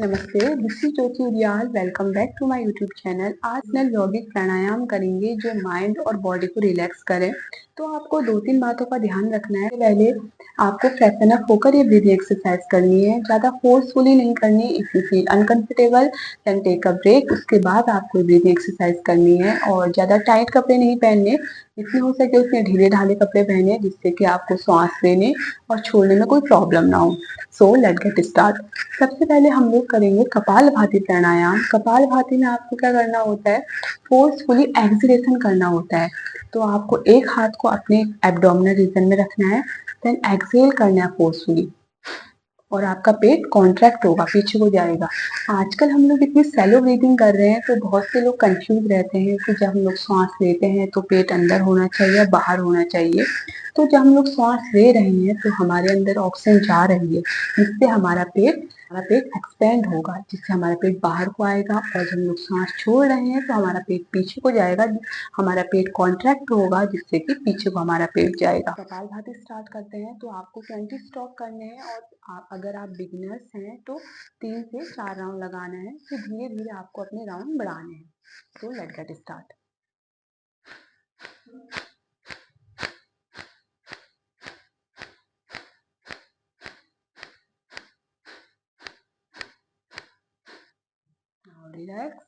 नमस्ते, this is Jyoti Udiyal. Welcome back to my YouTube channel. आज मैं यौगिक प्राणायाम करेंगे जो माइंड और बॉडी को रिलैक्स करें। तो आपको 2-3 बातों का ध्यान रखना है। पहले आपको फ्रेशन अप होकर ये ब्रीदिंग एक्सरसाइज करनी है। ज़्यादा फोर्सफुली नहीं करनी। If you feel uncomfortable then take a break. उसके बाद आपको ब्रीदिंग एक्सरसाइज करनी है और ज़्यादा टाइट कपड़े नहीं पहनने। जितने हो सके उतने ढीले ढाले कपड़े पहने जिससे कि आपको सांस लेने और छोड़ने में कोई प्रॉब्लम ना हो। So let get start. सबसे पहले हम लोग करेंगे कपालभाति प्राणायाम। कपालभाति में आपको क्या करना होता है, फोर्सफुली एक्सलेशन करना होता है। तो आपको एक हाथ को अपने एब्डोमिनल रीजन में रखना है, देन एक्सहेल करना है फोर्सफुली और आपका पेट कॉन्ट्रैक्ट होगा, पीछे को जाएगा। आजकल हम लोग इतनी सैलो ब्रीदिंग कर रहे हैं तो बहुत से लोग कंफ्यूज रहते हैं कि जब हम लोग सांस लेते हैं तो पेट अंदर होना चाहिए या बाहर होना चाहिए। तो जब हम लोग सांस ले रहे हैं तो हमारे अंदर ऑक्सीजन जा रही है, जिससे हमारा पेट एक्सपेंड होगा, जिससे हमारा पेट बाहर को आएगा। और जब हम लोग सांस छोड़ रहे हैं तो हमारा पेट पीछे को जाएगा, हमारा पेट कॉन्ट्रैक्ट होगा जिससे कि पीछे को हमारा पेट जाएगा। कपालभाति स्टार्ट करते हैं तो आपको 20 स्ट्रोक करने हैं और अगर आप बिगिनर्स हैं तो 3 से 4 राउंड लगाना है। फिर धीरे धीरे आपको अपने राउंड बढ़ाने हैं। तो let get start. Now relax.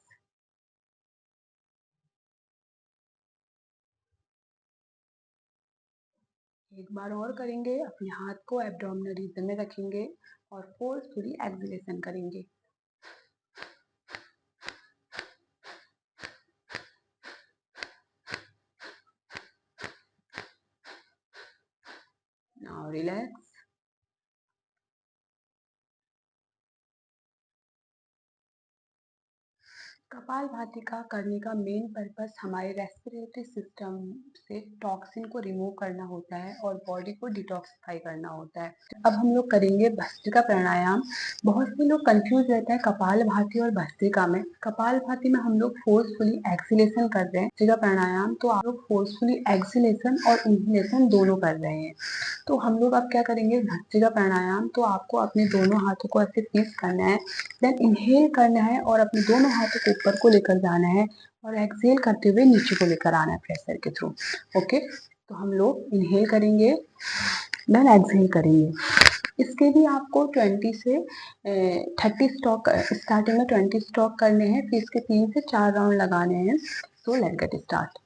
एक बार और करेंगे। अपने हाथ को एब्डोमिनल रीजन में रखेंगे और फोर्सफुली एक्सलेशन करेंगे। Now relax. कपालभाति का करने का मेन पर्पस हमारे रेस्पिरेटरी सिस्टम से टॉक्सिन को रिमूव करना होता है और बॉडी को डिटॉक्सिफाई करना होता है। अब हम लोग करेंगे भस्त्रिका प्राणायाम। बहुत से लोग कंफ्यूज रहते हैं कपालभाति और भस्त्रिका में। कपालभाति में हम लोग फोर्सफुली एक्सलेशन कर रहे हैं। भस्त्रिका प्राणायाम तो आप लोग फोर्सफुली एक्सलेशन और इनहेलेशन दोनों कर रहे हैं। तो हम लोग अब क्या करेंगे, भस्त्रिका प्राणायाम। तो आपको अपने दोनों हाथों को ऐसे प्रेस करना है, देन इनहेल करना है और अपने दोनों हाथों को ऊपर को लेकर जाना है और एक्सहेल करते हुए नीचे को लेकर आना है प्रेशर के थ्रू। ओके, तो हम लोग इनहेल करेंगे, देन एक्सहेल करेंगे। इसके भी आपको 20 से 30 स्ट्रोक, स्टार्टिंग में 20 स्ट्रोक करने हैं, फिर इसके 3 से 4 राउंड लगाने हैं। So let get start.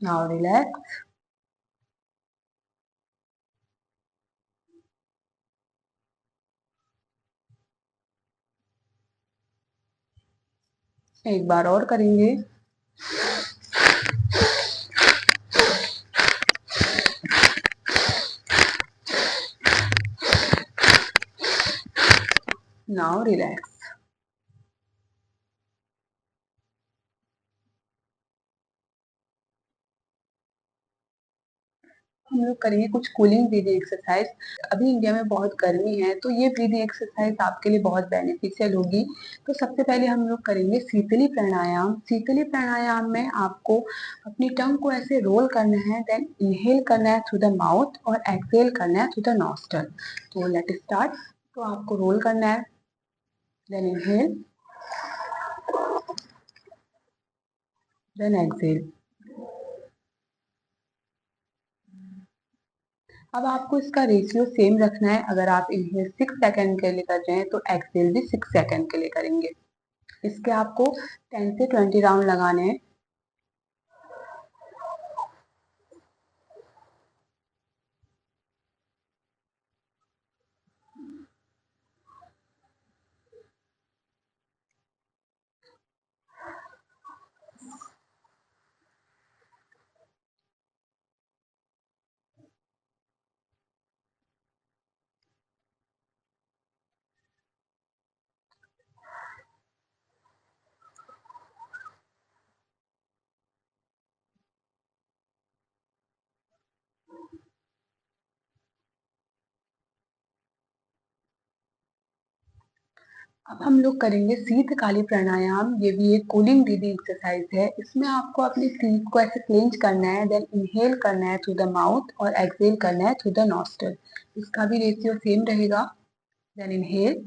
Now relax. एक बार और करेंगे। Now relax. हम लोग करेंगे कुछ कूलिंग ब्रीदिंग एक्सरसाइज। अभी इंडिया में बहुत गर्मी है तो ये ब्रीदिंग एक्सरसाइज आपके लिए बहुत बेनिफिशियल होगी। तो सबसे पहले हम लोग करेंगे शीतली प्राणायाम। शीतली प्राणायाम में आपको अपनी टंग को ऐसे रोल करना है, देन इनहेल करना है थ्रू द माउथ और एक्सहेल करना है थ्रू द नॉस्ट्रल। तो लेट स्टार्ट। तो आपको रोल करना है, देन इनहेल, देन एक्सहेल। अब आपको इसका रेशियो सेम रखना है। अगर आप इनहेल 6 सेकंड के लिए कर रहे हैं तो एक्सहेल भी 6 सेकंड के लिए करेंगे। इसके आपको 10 से 20 राउंड लगाने हैं। अब हम लोग करेंगे शीतकाली प्राणायाम। ये भी एक कूलिंग ब्रीदिंग एक्सरसाइज है। इसमें आपको अपनी ब्रीथ को ऐसे क्लेंज करना है, देन इनहेल करना है थ्रू द माउथ और एक्सहेल करना है थ्रू द नॉस्ट्रल। इसका भी रेशियो सेम रहेगा। Then inhale,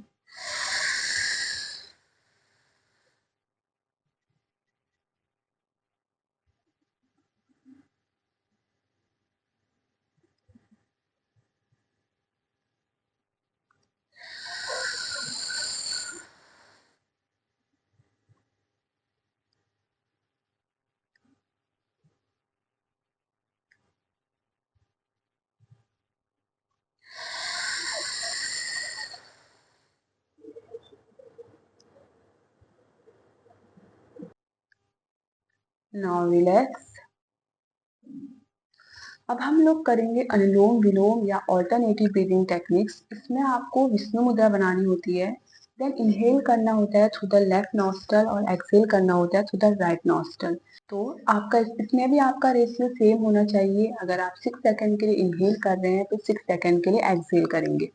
now relax. अब हम लोग करेंगे अनुलोम विलोम या ऑल्टरनेटिव ब्रीदिंग टेक्निक्स। इसमें आपको विष्णु मुद्रा बनानी होती है। देन इनहेल करना होता है थ्रू द लेफ्ट नॉस्ट्रल और एक्सहेल करना होता है थ्रू द राइट नॉस्ट्रल। तो आपका इसमें भी आपका रेशियो सेम होना चाहिए। अगर आप 6 सेकंड के लिए इनहेल कर रहे हैं तो 6 सेकंड के लिए एक्सहेल करेंगे।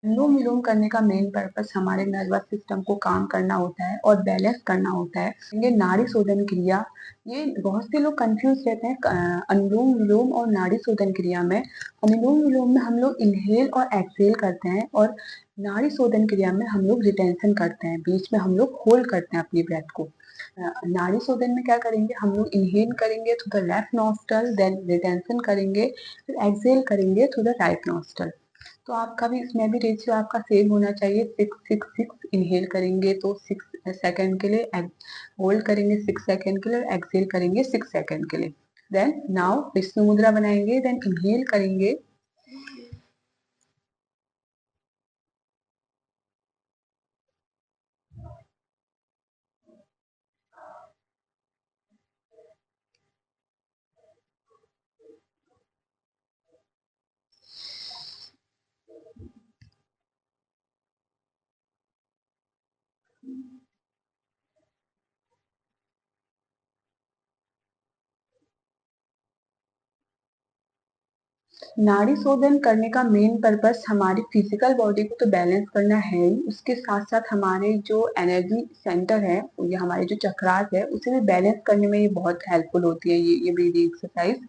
अनुलोम विलोम करने का मेन पर्पस हमारे नर्वस सिस्टम को काम करना होता है और बैलेंस करना होता है। ये नाड़ी शोधन क्रिया, ये बहुत से लोग कंफ्यूज रहते हैं अनुलोम विलोम और नाड़ी शोधन क्रिया में। अनुलोम विलोम में हम लोग इनहेल और एक्सहेल करते हैं और नाड़ी शोधन क्रिया में हम लोग रिटेंशन करते हैं, बीच में हम लोग होल्ड करते हैं अपनी ब्रेथ को। नाड़ी शोधन में क्या करेंगे, हम लोग इनहेल करेंगे through the left nostril, then retention करेंगे, फिर एक्सहेल करेंगे थ्रू द राइट नॉस्ट्रल। तो आपका भी इसमें भी रेशियो आपका सेम होना चाहिए। 6 6 6 इनहेल करेंगे तो 6 सेकंड के लिए, होल्ड करेंगे 6 सेकंड के लिए, एक्सहेल करेंगे 6 सेकंड के लिए। देन नाउ विष्णु मुद्रा बनाएंगे, देन इनहेल करेंगे, नाड़ी शोधन करने का मेन पर्पस हमारी फिजिकल बॉडी को तो बैलेंस करना है ही, उसके साथ साथ हमारे जो एनर्जी सेंटर है या हमारे जो चक्रास है उसे भी बैलेंस करने में ये बहुत हेल्पफुल होती है, ये ब्रीदिंग एक्सरसाइज।